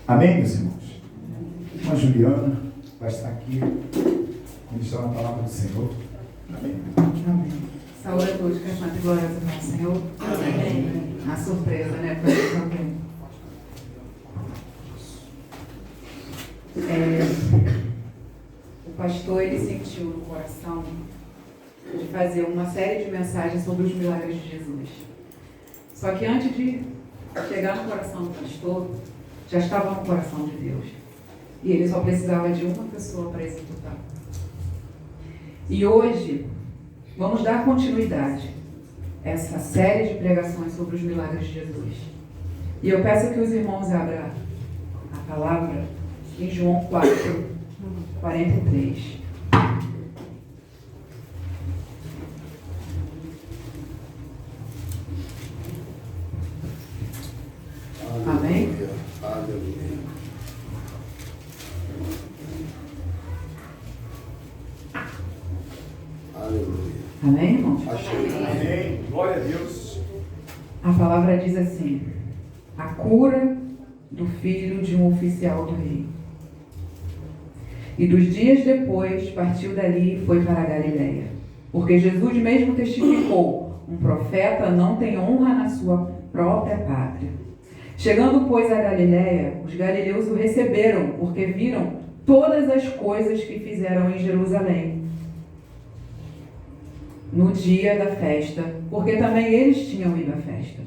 Amém, meus irmãos? Irmã Juliana vai estar aqui ministrando a palavra do Senhor. Amém. Amém. Saúde a todos, que as santas glórias ao Senhor. Amém. A surpresa, né? Para eles também. O pastor, ele sentiu no coração de fazer uma série de mensagens sobre os milagres de Jesus. Só que antes de chegar no coração do pastor, já estava no coração de Deus. E ele só precisava de uma pessoa para executar. E hoje, vamos dar continuidade a essa série de pregações sobre os milagres de Jesus. E eu peço que os irmãos abram a palavra em João 4, 43. Amém? Aleluia. Aleluia. Amém, irmãos? Amém. Glória a Deus. A palavra diz assim: a cura do filho de um oficial do rei. E 2 dias depois partiu dali e foi para a Galileia. Porque Jesus mesmo testificou: um profeta não tem honra na sua própria pátria. Chegando, pois, a Galileia, os galileus o receberam, porque viram todas as coisas que fizeram em Jerusalém no dia da festa, porque também eles tinham ido à festa.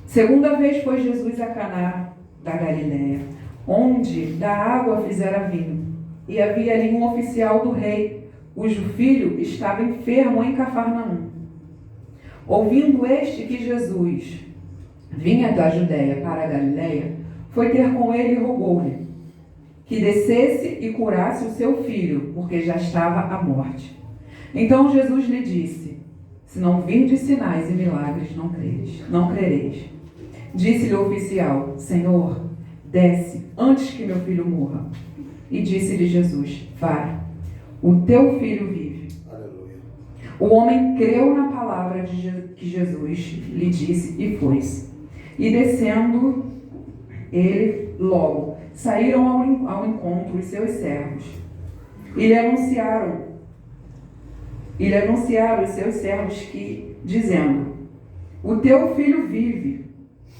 Segunda vez foi Jesus a Caná da Galileia, onde da água fizera vinho. E havia ali um oficial do rei, cujo filho estava enfermo em Cafarnaum. Ouvindo este que Jesus vinha da Judéia para a Galileia, foi ter com ele e rogou-lhe que descesse e curasse o seu filho, porque já estava à morte. Então Jesus lhe disse: se não virdes sinais e milagres, não crereis. Disse-lhe o oficial: Senhor, desce antes que meu filho morra. E disse-lhe Jesus: vai, o teu filho vive. Aleluia. O homem creu na palavra que Jesus lhe disse e foi-se. E descendo ele logo, saíram ao encontro os seus servos. E lhe anunciaram os seus servos que, dizendo: o teu filho vive.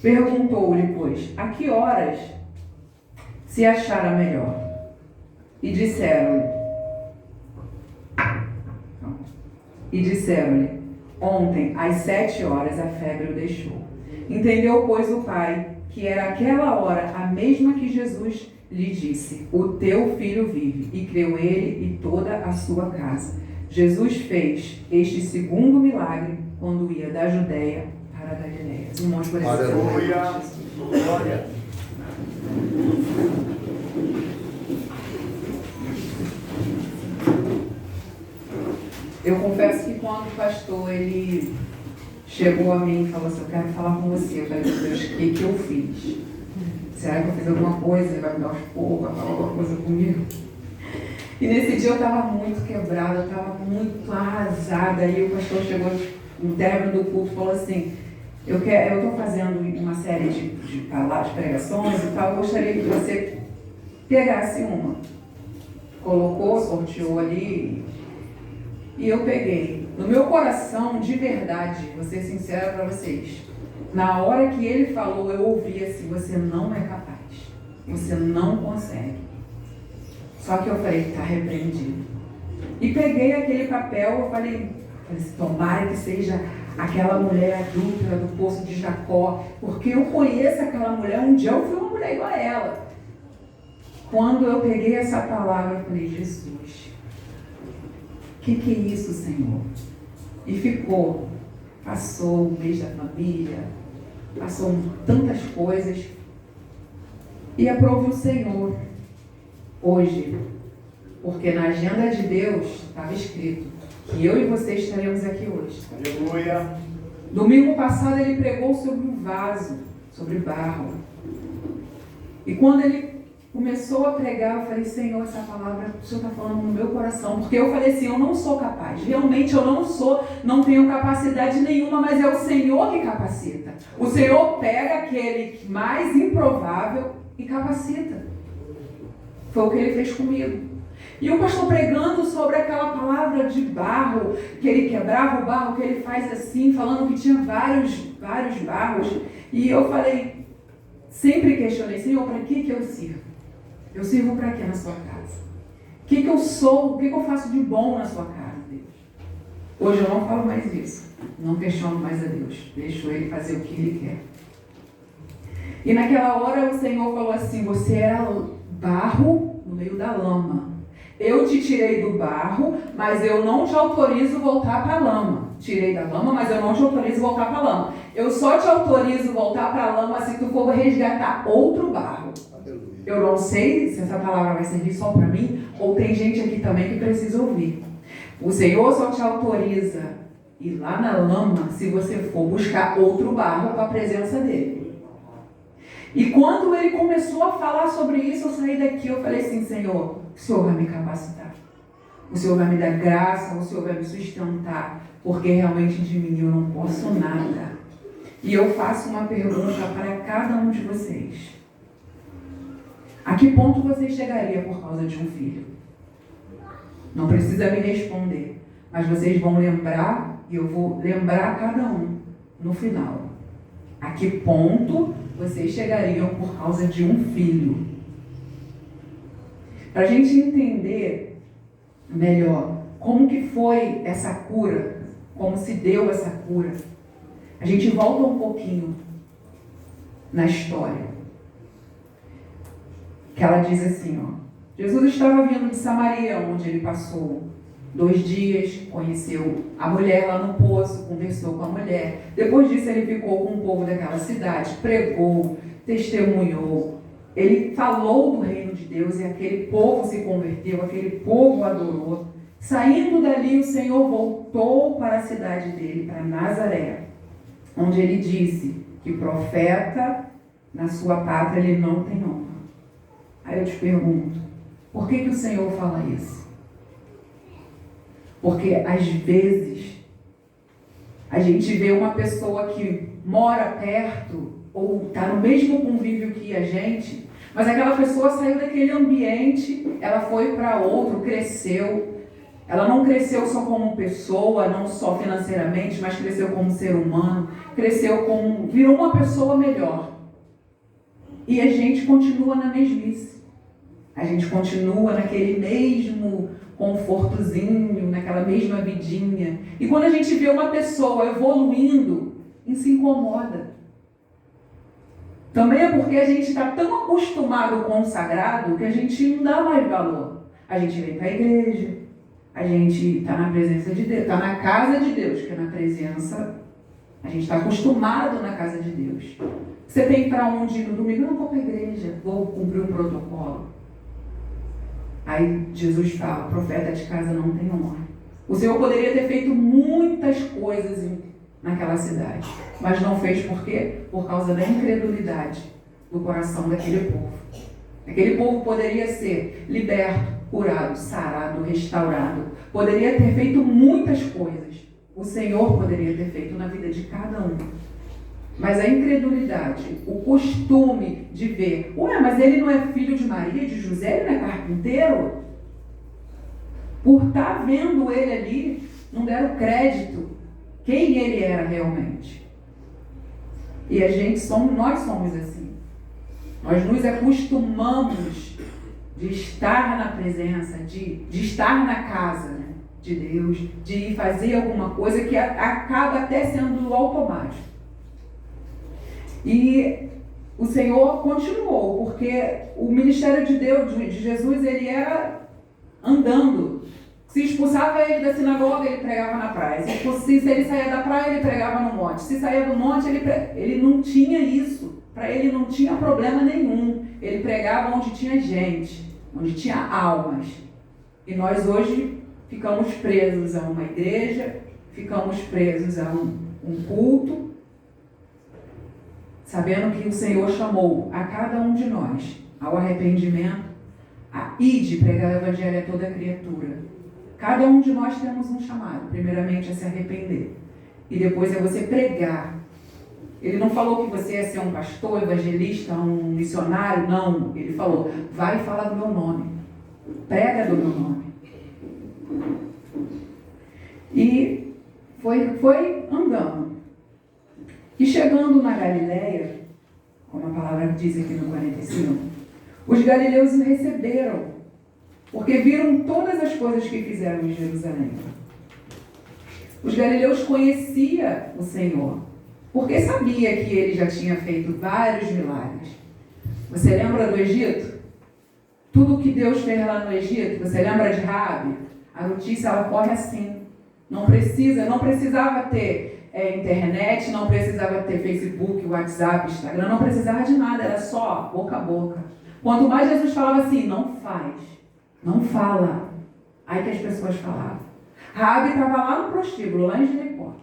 Perguntou-lhe, pois, a que horas se achara melhor? E disseram-lhe, ontem, às 7 horas, a febre o deixou. Entendeu, pois, o pai, que era aquela hora a mesma que Jesus lhe disse: o teu filho vive. E creu ele e toda a sua casa. Jesus fez este segundo milagre quando ia da Judéia para a Galileia. Irmãos, por esse Aleluia. Glória. Eu confesso que quando o pastor ele chegou a mim e falou assim: eu quero falar com você. Eu falei: meu Deus, o que eu fiz? Será que eu fiz alguma coisa? Ele vai me dar uns poucos, vai falar alguma coisa comigo? E nesse dia eu estava muito quebrada, eu estava muito arrasada. E o pastor chegou no término do culto e falou assim: eu estou fazendo uma série de palavras, pregações e tal, eu gostaria que você pegasse uma. Colocou, sorteou ali, e eu peguei. No meu coração, de verdade, vou ser sincera para vocês, na hora que ele falou, eu ouvi assim: você não é capaz, você não consegue. Só que eu falei: está repreendido. E peguei aquele papel, eu falei assim: tomara que seja aquela mulher adúltera do poço de Jacó, porque eu conheço aquela mulher, um dia eu fui uma mulher igual a ela. Quando eu peguei essa palavra, eu falei: Jesus, o que é isso, Senhor? E ficou. Passou o mês da família, passou tantas coisas, e aprove o Senhor hoje, porque na agenda de Deus estava escrito que eu e você estaremos aqui hoje. Aleluia. Domingo passado ele pregou sobre um vaso, sobre barro. E quando ele começou a pregar, eu falei: Senhor, essa palavra o Senhor está falando no meu coração. Porque eu falei assim: eu não sou capaz. Realmente eu não sou, não tenho capacidade nenhuma, mas é o Senhor que capacita. O Senhor pega aquele mais improvável e capacita. Foi o que ele fez comigo. E o pastor pregando sobre aquela palavra de barro, que ele quebrava o barro, que ele faz assim, falando que tinha vários barros. E eu falei, sempre questionei, Senhor, para que eu sirvo? Eu sirvo para quê na sua casa? O que eu sou? O que eu faço de bom na sua casa, Deus? Hoje eu não falo mais isso. Não questiono mais a Deus. Deixo Ele fazer o que Ele quer. E naquela hora o Senhor falou assim, você era barro no meio da lama. Eu te tirei do barro, mas eu não te autorizo voltar para a lama. Tirei da lama, mas eu não te autorizo voltar para a lama. Eu só te autorizo voltar para a lama se tu for resgatar outro barro. Eu não sei se essa palavra vai servir só para mim, ou tem gente aqui também que precisa ouvir. O Senhor só te autoriza ir lá na lama se você for buscar outro barro para a presença dele. E quando ele começou a falar sobre isso, eu saí daqui, eu falei assim, Senhor, o Senhor vai me capacitar. O Senhor vai me dar graça, o Senhor vai me sustentar, porque realmente de mim eu não posso nada. E eu faço uma pergunta para cada um de vocês. A que ponto você chegaria por causa de um filho? Não precisa me responder, mas vocês vão lembrar, e eu vou lembrar cada um no final. A que ponto vocês chegariam por causa de um filho? Para a gente entender melhor como que foi essa cura, como se deu essa cura, a gente volta um pouquinho na história. Que ela diz assim, ó, Jesus estava vindo de Samaria, onde ele passou 2 dias, conheceu a mulher lá no poço, conversou com a mulher. Depois disso ele ficou com o povo daquela cidade, pregou, testemunhou. Ele falou do reino de Deus e aquele povo se converteu, aquele povo adorou. Saindo dali, o Senhor voltou para a cidade dele, para Nazaré, onde ele disse que profeta na sua pátria ele não tem honra. Aí eu te pergunto, por que o Senhor fala isso? Porque às vezes a gente vê uma pessoa que mora perto ou está no mesmo convívio que a gente, mas aquela pessoa saiu daquele ambiente, ela foi para outro, cresceu. Ela não cresceu só como pessoa, não só financeiramente, mas cresceu como ser humano, virou uma pessoa melhor. E a gente continua na mesmice. A gente continua naquele mesmo confortozinho, naquela mesma vidinha. E quando a gente vê uma pessoa evoluindo, isso incomoda. Também é porque a gente está tão acostumado com o sagrado que a gente não dá mais valor. A gente vem para a igreja, a gente está na presença de Deus, está na casa de Deus, que é na presença, a gente está acostumado na casa de Deus. Você tem para onde ir no domingo? Não vou para a igreja, vou cumprir um protocolo. Aí Jesus fala, profeta de casa não tem honra. O Senhor poderia ter feito muitas coisas naquela cidade, mas não fez por quê? Por causa da incredulidade do coração daquele povo. Aquele povo poderia ser liberto, curado, sarado, restaurado. Poderia ter feito muitas coisas. O Senhor poderia ter feito na vida de cada um. Mas a incredulidade, o costume de ver, mas ele não é filho de Maria, de José, ele não é carpinteiro? Por estar vendo ele ali, não deram crédito quem ele era realmente. E nós somos assim. Nós nos acostumamos de estar na presença, de estar na casa, né, de Deus, de ir fazer alguma coisa que acaba até sendo automático. E o Senhor continuou, porque o ministério de Deus, de Jesus, ele era andando. Se expulsava ele da sinagoga, ele pregava na praia. Se ele saía da praia, ele pregava no monte. Se saía do monte, ele não tinha isso. Para ele não tinha problema nenhum. Ele pregava onde tinha gente, onde tinha almas. E nós hoje ficamos presos a uma igreja, ficamos presos a um culto, sabendo que o Senhor chamou a cada um de nós ao arrependimento, a ide pregar o evangelho a toda criatura. Cada um de nós temos um chamado, primeiramente a se arrepender, e depois é você pregar Ele não falou que você ia ser um pastor, evangelista, um missionário, não. Ele falou, vai e fala do meu nome. Prega do meu nome. E foi andando. E chegando na Galileia, como a palavra diz aqui no 45, os galileus o receberam, porque viram todas as coisas que fizeram em Jerusalém. Os galileus conheciam o Senhor, porque sabia que ele já tinha feito vários milagres. Você lembra do Egito? Tudo que Deus fez lá no Egito, você lembra de Raabe? A notícia ela corre assim. Não precisava ter internet, não precisava ter Facebook, WhatsApp, Instagram, não precisava de nada, era só boca a boca. Quanto mais Jesus falava assim, não faz, não fala, aí que as pessoas falavam. Raabe estava lá no prostíbulo, lá em Jericó,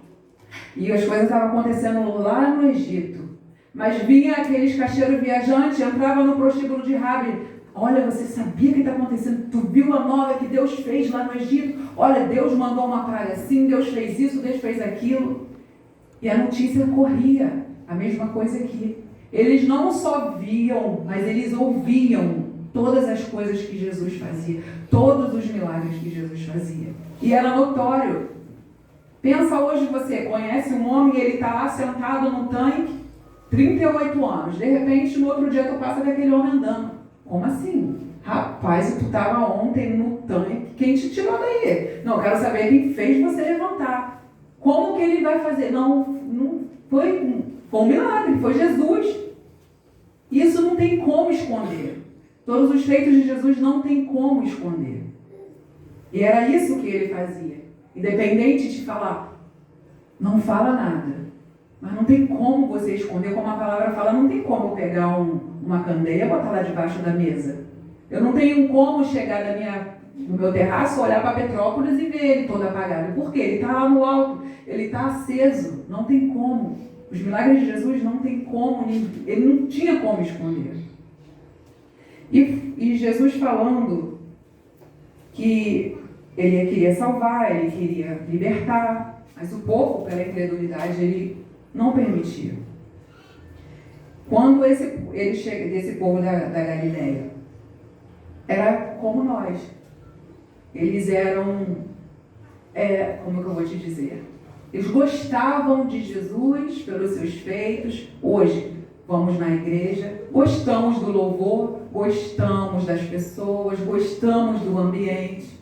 e as coisas estavam acontecendo lá no Egito, mas vinha aqueles cacheiros viajantes, entrava no prostíbulo de Raabe. Olha, você sabia o que está acontecendo? Tu viu a nova que Deus fez lá no Egito? Olha, Deus mandou uma praga assim, Deus fez isso, Deus fez aquilo. E a notícia corria, a mesma coisa aqui. Eles não só viam, mas eles ouviam todas as coisas que Jesus fazia, todos os milagres que Jesus fazia. E era notório. Pensa hoje você, conhece um homem, ele está lá sentado no tanque, 38 anos. De repente, no outro dia, tu passa daquele homem andando. Como assim? Rapaz, tu estava ontem no tanque, quem te tirou daí? Não, eu quero saber quem fez você levantar. Como que ele vai fazer? Não foi um milagre, foi Jesus. Isso não tem como esconder. Todos os feitos de Jesus não tem como esconder. E era isso que ele fazia. Independente de falar, não fala nada. Mas não tem como você esconder, como a palavra fala, não tem como pegar uma candeia e botar lá debaixo da mesa. Eu não tenho como chegar no meu terraço, olhar para Petrópolis e ver ele todo apagado. Por quê? Ele está lá no alto, ele está aceso, não tem como. Os milagres de Jesus não tem como, ele não tinha como esconder. E Jesus falando que ele queria salvar, ele queria libertar, mas o povo, pela incredulidade, ele não permitia. Quando ele chega desse povo da Galileia, era como nós. Eles eram, como que eu vou te dizer? Eles gostavam de Jesus pelos seus feitos. Hoje, vamos na igreja, gostamos do louvor, gostamos das pessoas, gostamos do ambiente.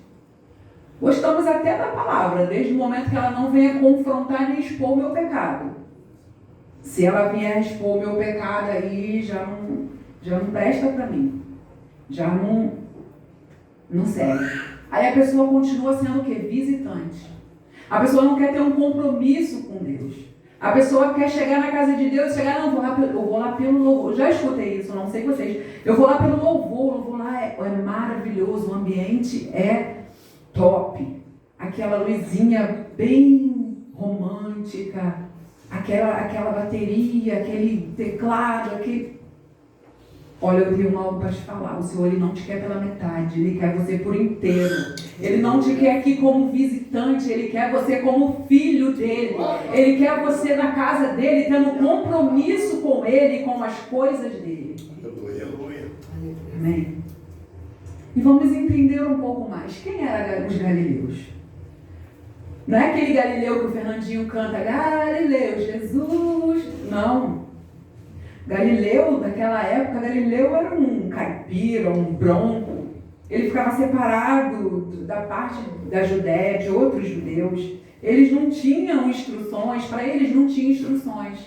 Gostamos até da palavra, desde o momento que ela não venha confrontar nem expor o meu pecado. Se ela vier expor o meu pecado aí, já não presta para mim. Já não serve. Aí a pessoa continua sendo o quê? Visitante. A pessoa não quer ter um compromisso com Deus. A pessoa quer chegar na casa de Deus, eu vou lá pelo louvor. Já escutei isso, não sei vocês. Eu vou lá pelo louvor, eu vou lá, é maravilhoso, o ambiente é top. Aquela luzinha bem romântica, aquela bateria, aquele teclado, Olha, eu tenho algo para te falar. O Senhor, Ele não te quer pela metade, Ele quer você por inteiro. Ele não te quer aqui como visitante, Ele quer você como filho dEle. Ele quer você na casa dEle, tendo compromisso com Ele e com as coisas dEle. Amém? E vamos entender um pouco mais. Quem eram os galileus? Não é aquele Galileu que o Fernandinho canta, Galileu, Jesus. Não. Galileu, naquela época, Galileu era um caipira, um bronco. Ele ficava separado da parte da Judéia, de outros judeus. Eles não tinham instruções, para eles não tinha instruções.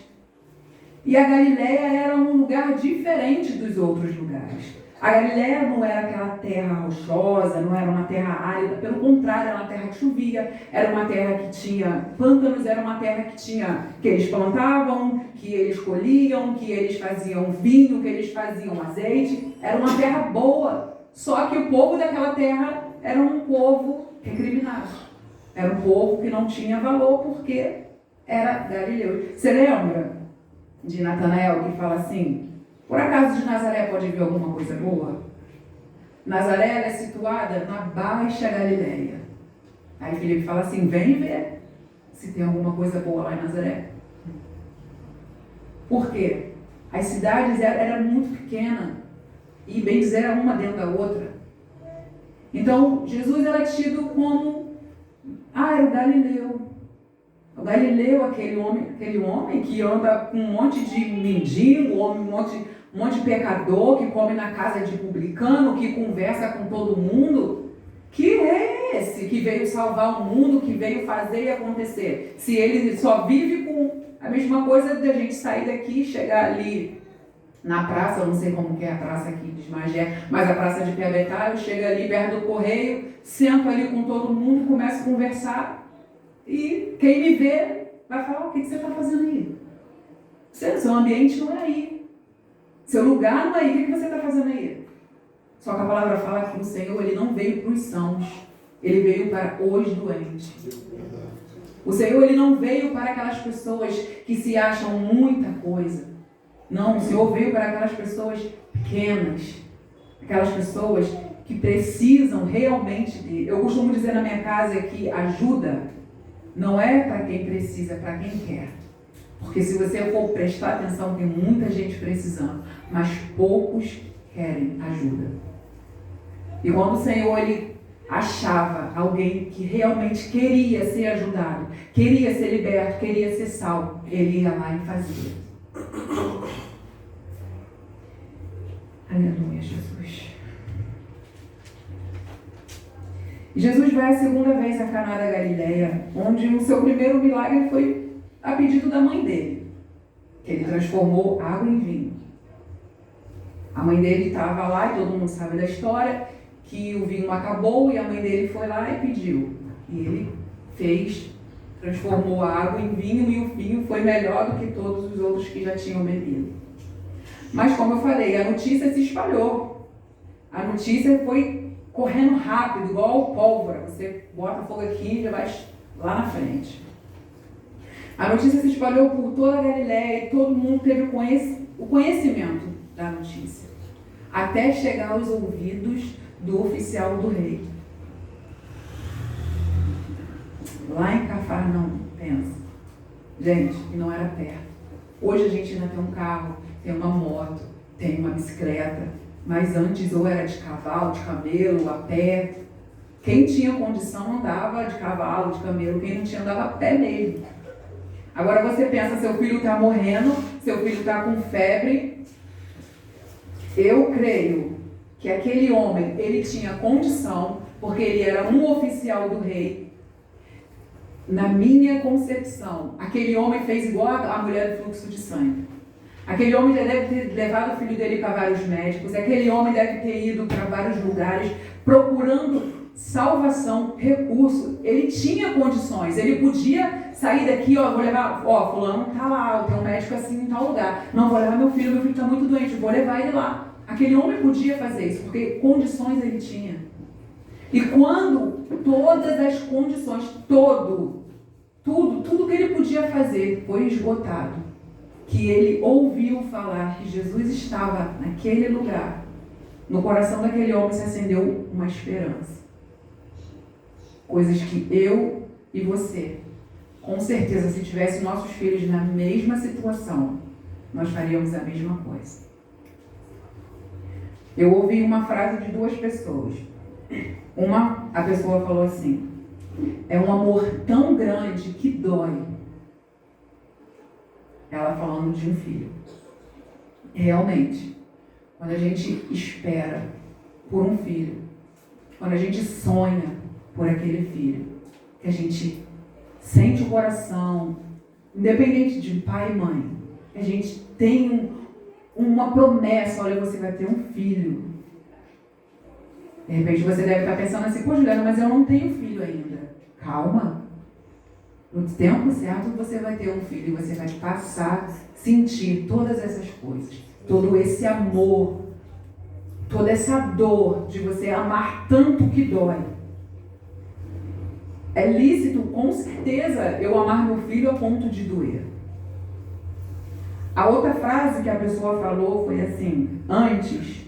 E a Galileia era um lugar diferente dos outros lugares. A Galileia não era aquela terra rochosa, não era uma terra árida, pelo contrário, era uma terra que chovia, era uma terra que tinha pântanos, era uma terra que eles plantavam, que eles colhiam, que eles faziam vinho, que eles faziam azeite. Era uma terra boa, só que o povo daquela terra era um povo recriminado. Era um povo que não tinha valor porque era galileu. Você lembra de Natanael que fala assim, por acaso de Nazaré pode vir alguma coisa boa? Nazaré ela é situada na Baixa Galileia. Aí Filipe fala assim, vem ver se tem alguma coisa boa lá em Nazaré. Por quê? As cidades eram muito pequenas e, bem dizer, era uma dentro da outra. Então, Jesus era tido como, era o Galileu. O Galileu, aquele homem que anda com um monte de mendigo, um monte de pecador, que come na casa de publicano, que conversa com todo mundo. Que é esse que veio salvar o mundo, que veio fazer e acontecer? Se ele só vive com a mesma coisa da gente sair daqui e chegar ali na praça, eu não sei como que é a praça aqui de Magé, mas a praça de Piabetá, eu chego ali perto do correio, sento ali com todo mundo, começo a conversar e quem me vê vai falar, o que você está fazendo aí? Seu ambiente não é aí. Seu lugar não é aí. O que você está fazendo aí? Só que a palavra fala que o Senhor, ele não veio para os sãos. Ele veio para os doentes. O Senhor, ele não veio para aquelas pessoas que se acham muita coisa. Não, o Senhor veio para aquelas pessoas pequenas. Aquelas pessoas que precisam realmente dele. Eu costumo dizer na minha casa que ajuda não é para quem precisa, é para quem quer. Porque se você for prestar atenção, tem muita gente precisando, mas poucos querem ajuda. E quando o Senhor, ele achava alguém que realmente queria ser ajudado, queria ser liberto, queria ser salvo, ele ia lá e fazia. Aleluia, Jesus. Jesus vai a segunda vez a Caná da Galileia, onde o seu primeiro milagre foi a pedido da mãe dele, que ele transformou água em vinho. A mãe dele estava lá, e todo mundo sabe da história, que o vinho acabou e a mãe dele foi lá e pediu. E ele fez, transformou a água em vinho e o vinho foi melhor do que todos os outros que já tinham bebido. Mas como eu falei, a notícia se espalhou. A notícia foi correndo rápido, igual pólvora. Você bota fogo aqui e já vai lá na frente. A notícia se espalhou por toda a Galileia e todo mundo teve o conhecimento da notícia. Até chegar aos ouvidos do oficial do rei. Lá em Cafarnaum, pensa. Gente, e não era perto. Hoje a gente ainda tem um carro, tem uma moto, tem uma bicicleta, mas antes ou era de cavalo, de camelo, a pé. Quem tinha condição andava de cavalo, de camelo, quem não tinha andava a pé mesmo. Agora você pensa, seu filho está morrendo, seu filho está com febre. Eu creio que aquele homem, ele tinha condição, porque ele era um oficial do rei. Na minha concepção, aquele homem fez igual a mulher do fluxo de sangue. Aquele homem já deve ter levado o filho dele para vários médicos, aquele homem deve ter ido para vários lugares procurando salvação, recurso. Ele tinha condições, ele podia sair daqui, vou levar, fulano tá lá, tem um médico assim em tal lugar. Não, vou levar meu filho está muito doente, vou levar ele lá. Aquele homem podia fazer isso, porque condições ele tinha. E quando todas as condições, tudo que ele podia fazer foi esgotado, que ele ouviu falar que Jesus estava naquele lugar, no coração daquele homem se acendeu uma esperança. Coisas que eu e você, com certeza, se tivesse nossos filhos na mesma situação, nós faríamos a mesma coisa. Eu ouvi uma frase de duas pessoas. A pessoa falou assim: é um amor tão grande que dói. Ela falando de um filho. Realmente, quando a gente espera por um filho, quando a gente sonha por aquele filho, que a gente sente o coração, independente de pai e mãe, a gente tem uma promessa: olha, você vai ter um filho. De repente você deve estar pensando assim: pô, Juliana, mas eu não tenho filho ainda. Calma. No tempo certo você vai ter um filho e você vai passar a sentir todas essas coisas. Todo esse amor, toda essa dor de você amar tanto que dói. É lícito, com certeza, eu amar meu filho a ponto de doer. A outra frase que a pessoa falou foi assim: antes,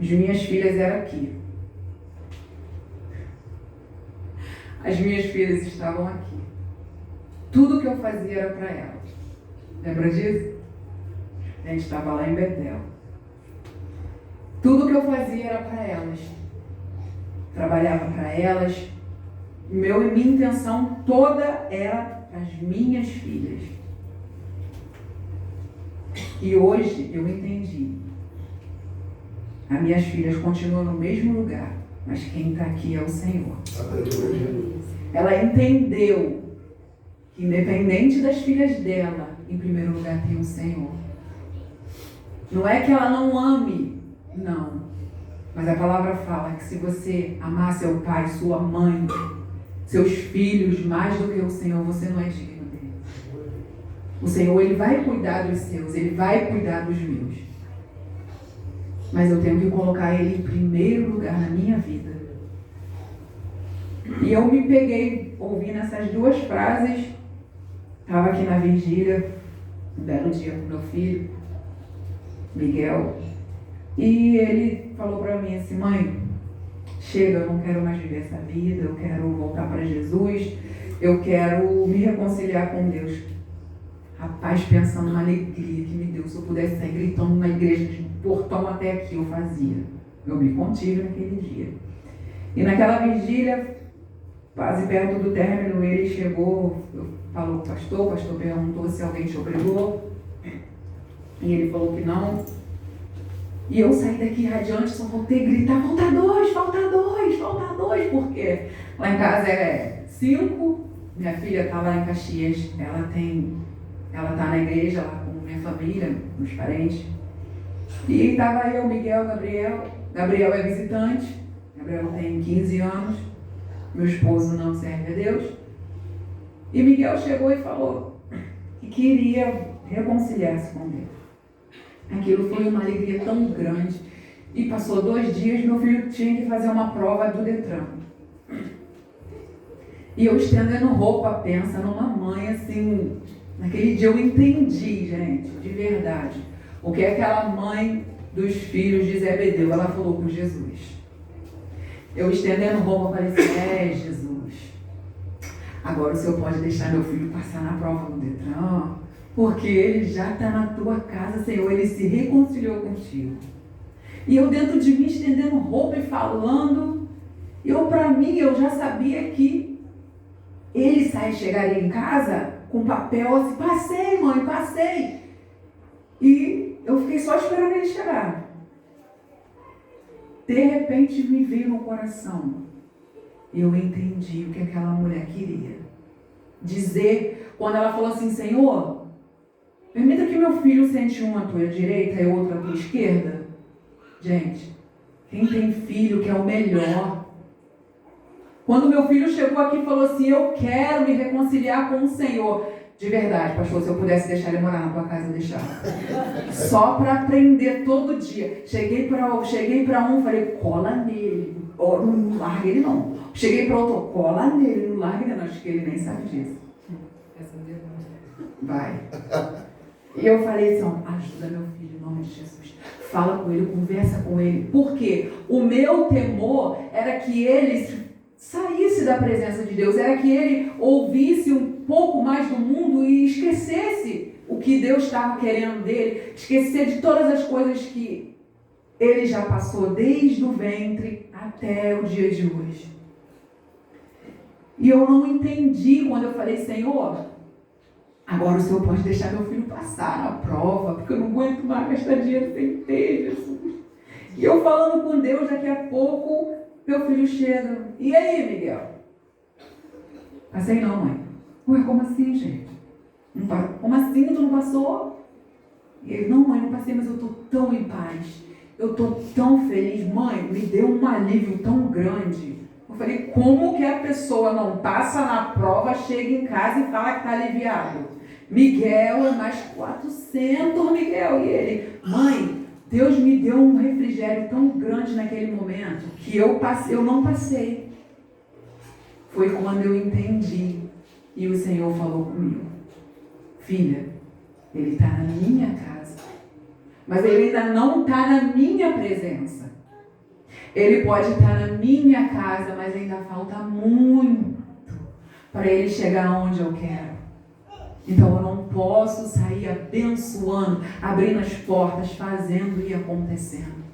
as minhas filhas eram aqui. As minhas filhas estavam aqui. Tudo que eu fazia era para elas. Lembra disso? A gente estava lá em Betel. Tudo que eu fazia era para elas. Trabalhava para elas. Minha intenção toda era para as minhas filhas. E hoje eu entendi. As minhas filhas continuam no mesmo lugar, mas quem está aqui é o Senhor. Ela entendeu que, independente das filhas dela, em primeiro lugar tem o Senhor. Não é que ela não ame, não. Mas a palavra fala que se você amar seu pai, sua mãe, seus filhos mais do que o Senhor, você não é digno dele. O Senhor, Ele vai cuidar dos seus, Ele vai cuidar dos meus. Mas eu tenho que colocar Ele em primeiro lugar na minha vida. E eu me peguei ouvindo essas duas frases. Estava aqui na vigília, um belo dia com meu filho, Miguel. E ele falou para mim assim: mãe, chega, eu não quero mais viver essa vida, eu quero voltar para Jesus, eu quero me reconciliar com Deus. Rapaz, pensando na alegria que me deu, se eu pudesse sair gritando na igreja, de portão até aqui, eu fazia. Eu me contive naquele dia. E naquela vigília, quase perto do término, ele chegou, falou com o pastor perguntou se alguém te obrigou, e ele falou que não. E eu saí daqui radiante, só voltei a gritar: falta dois, porque lá em casa é 5, minha filha está lá em Caxias, ela está na igreja lá com minha família, meus parentes. E estava eu, Miguel, Gabriel é visitante, Gabriel tem 15 anos, meu esposo não serve a Deus. E Miguel chegou e falou que queria reconciliar-se com Deus. Aquilo foi uma alegria tão grande. E passou 2 dias, meu filho tinha que fazer uma prova do Detran. E eu estendendo roupa, pensa numa mãe assim. Naquele dia eu entendi, gente, de verdade, o que aquela mãe dos filhos de Zebedeu, ela falou com Jesus. Eu estendendo roupa, falei assim: Jesus, agora o Senhor pode deixar meu filho passar na prova no Detran, porque ele já está na tua casa, Senhor, ele se reconciliou contigo. E eu dentro de mim estendendo roupa e falando, para mim, eu já sabia que ele chegaria em casa com papel assim: passei, mãe, passei. E eu fiquei só esperando ele chegar. De repente me veio no coração, eu entendi o que aquela mulher queria dizer, quando ela falou assim: Senhor, permita que meu filho sente um à tua direita e outro à tua esquerda. Gente, quem tem filho quer o melhor. Quando meu filho chegou aqui e falou assim: eu quero me reconciliar com o Senhor. De verdade, pastor, se eu pudesse deixar ele morar na tua casa, eu deixava. Só para aprender todo dia. Cheguei para um, falei: cola nele. Não larga ele não. Cheguei para outro: cola nele, não larga ele não. Acho que ele nem sabe disso. Vai. E eu falei assim: ajuda meu filho, em nome de Jesus. Fala com ele, conversa com ele. Por quê? O meu temor era que ele saísse da presença de Deus, era que ele ouvisse um pouco mais do mundo e esquecesse o que Deus estava querendo dele, esquecer de todas as coisas que ele já passou desde o ventre até o dia de hoje. E eu não entendi quando eu falei: Senhor, agora o Senhor pode deixar meu filho passar na prova, porque eu não aguento mais gastar dinheiro sem ter, Jesus. E eu falando com Deus, daqui a pouco meu filho chega: e aí, Miguel? Passei não, mãe. Ué, como assim, gente? Como assim tu não passou? E ele: não, mãe, não passei, mas eu estou tão em paz. Eu estou tão feliz. Mãe, me deu um alívio tão grande. Eu falei: como que a pessoa não passa na prova, chega em casa e fala que está aliviado? Miguel é mais 400, Miguel. E ele: mãe, Deus me deu um refrigério tão grande naquele momento que eu não passei. Foi quando eu entendi e o Senhor falou comigo: filha, ele está na minha casa, mas ele ainda não está na minha presença. Ele pode estar na minha casa, mas ainda falta muito para ele chegar onde eu quero. Então eu não posso sair abençoando, abrindo as portas, fazendo e acontecendo.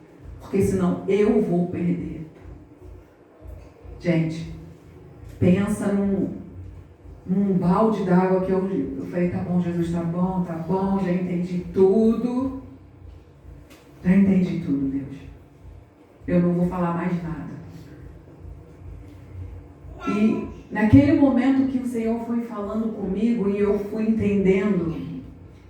Porque senão eu vou perder. Gente, pensa num balde d'água que eu falei, tá bom, Jesus, tá bom, já entendi tudo. Já entendi tudo, Deus. Eu não vou falar mais nada. E naquele momento que o Senhor foi falando comigo e eu fui entendendo,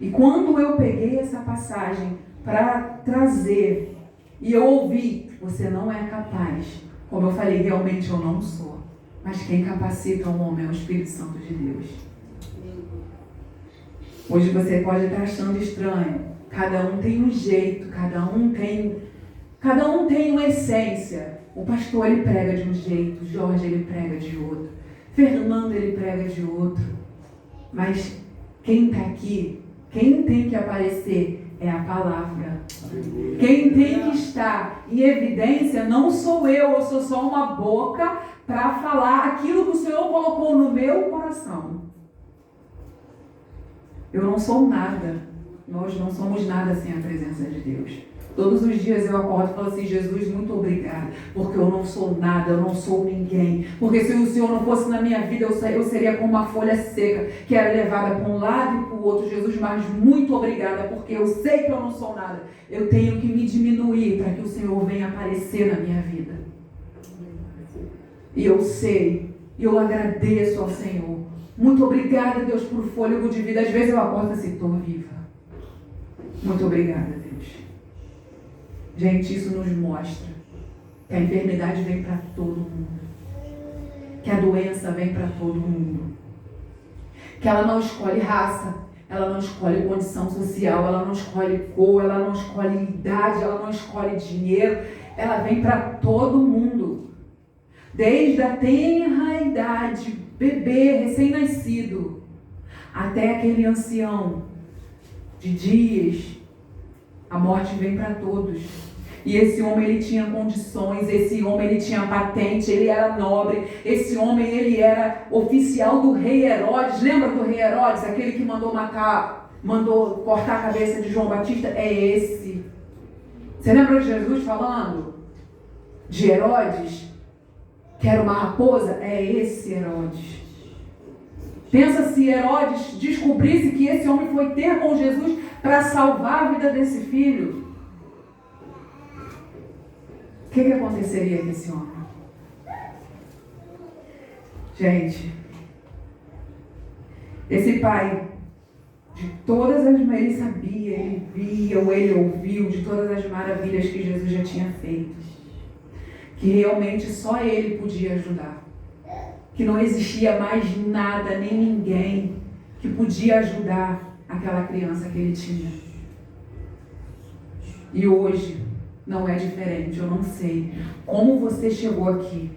e quando eu peguei essa passagem para trazer, e eu ouvi, você não é capaz. Como eu falei, realmente eu não sou. Mas quem capacita um homem é o Espírito Santo de Deus. Hoje você pode estar achando estranho. Cada um tem um jeito, cada um tem uma essência. O pastor, ele prega de um jeito, Jorge, ele prega de outro, Fernando, ele prega de outro. Mas quem está aqui, quem tem que aparecer é a palavra. Quem tem que estar em evidência não sou eu sou só uma boca para falar aquilo que o Senhor colocou no meu coração. Eu não sou nada. Nós não somos nada sem a presença de Deus. Todos os dias eu acordo e falo assim, Jesus, muito obrigada, porque eu não sou nada, eu não sou ninguém. Porque se o Senhor não fosse na minha vida, eu seria como uma folha seca, que era levada para um lado e para o outro. Jesus, mas muito obrigada, porque eu sei que eu não sou nada. Eu tenho que me diminuir para que o Senhor venha aparecer na minha vida. E eu sei, e eu agradeço ao Senhor. Muito obrigada, Deus, por fôlego de vida. Às vezes eu acordo assim, estou viva. Muito obrigada, Deus. Gente, isso nos mostra que a enfermidade vem para todo mundo. Que a doença vem para todo mundo. Que ela não escolhe raça, ela não escolhe condição social, ela não escolhe cor, ela não escolhe idade, ela não escolhe dinheiro. Ela vem para todo mundo. Desde a tenra idade, bebê, recém-nascido, até aquele ancião de dias, a morte vem para todos. E esse homem, ele tinha condições, esse homem, ele tinha patente, ele era nobre, esse homem, ele era oficial do rei Herodes. Lembra do rei Herodes, aquele que mandou cortar a cabeça de João Batista? É esse. Você lembra de Jesus falando de Herodes, que era uma raposa? É esse Herodes. Pensa se Herodes descobrisse que esse homem foi ter com Jesus para salvar a vida desse filho. O que aconteceria com esse homem? Gente, esse pai, de todas as maravilhas, ele sabia, ele via ou ele ouviu de todas as maravilhas que Jesus já tinha feito. Que realmente só ele podia ajudar. Que não existia mais nada, nem ninguém que podia ajudar aquela criança que ele tinha. E hoje não é diferente. Eu não sei como você chegou aqui.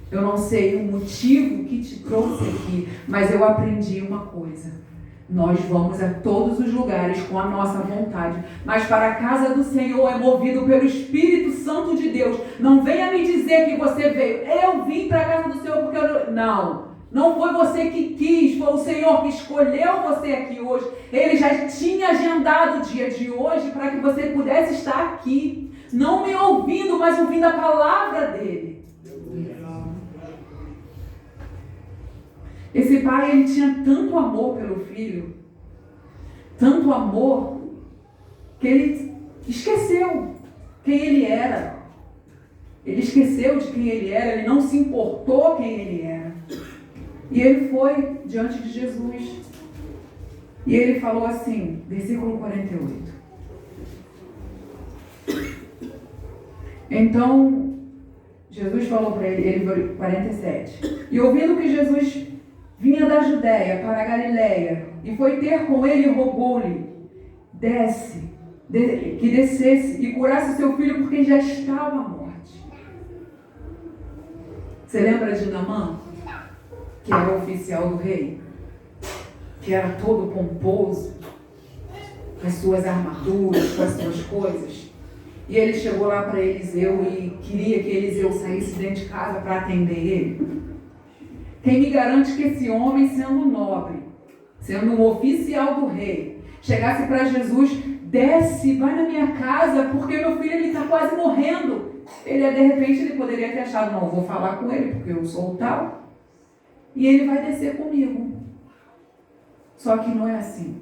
Eu não sei o motivo que te trouxe aqui. Mas eu aprendi uma coisa. Nós vamos a todos os lugares com a nossa vontade. Mas para a casa do Senhor é movido pelo Espírito Santo de Deus. Não venha me dizer que você veio. Eu vim para a casa do Senhor porque eu... Não foi você que quis. Foi o Senhor que escolheu você aqui hoje. Ele já tinha agendado o dia de hoje para que você pudesse estar aqui. Não me ouvindo, mas ouvindo a palavra dele. Esse pai, ele tinha tanto amor pelo filho, tanto amor, que ele esqueceu quem ele era. Ele esqueceu de quem ele era, ele não se importou quem ele era. E ele foi diante de Jesus. E ele falou assim, versículo 48. Então, Jesus falou para ele 47. E ouvindo que Jesus vinha da Judéia para a Galileia, e foi ter com ele e rogou-lhe, que descesse e curasse seu filho, porque já estava à morte. Você lembra de Naamã, que era oficial do rei? Que era todo pomposo, com as suas armaduras, com as suas coisas. E ele chegou lá para Eliseu e queria que Eliseu saísse dentro de casa para atender ele. Quem me garante que esse homem, sendo nobre, sendo um oficial do rei, chegasse para Jesus, desce, vai na minha casa, porque meu filho está quase morrendo. Ele, de repente, ele poderia ter achado, não, eu vou falar com ele, porque eu sou o tal, e ele vai descer comigo. Só que não é assim.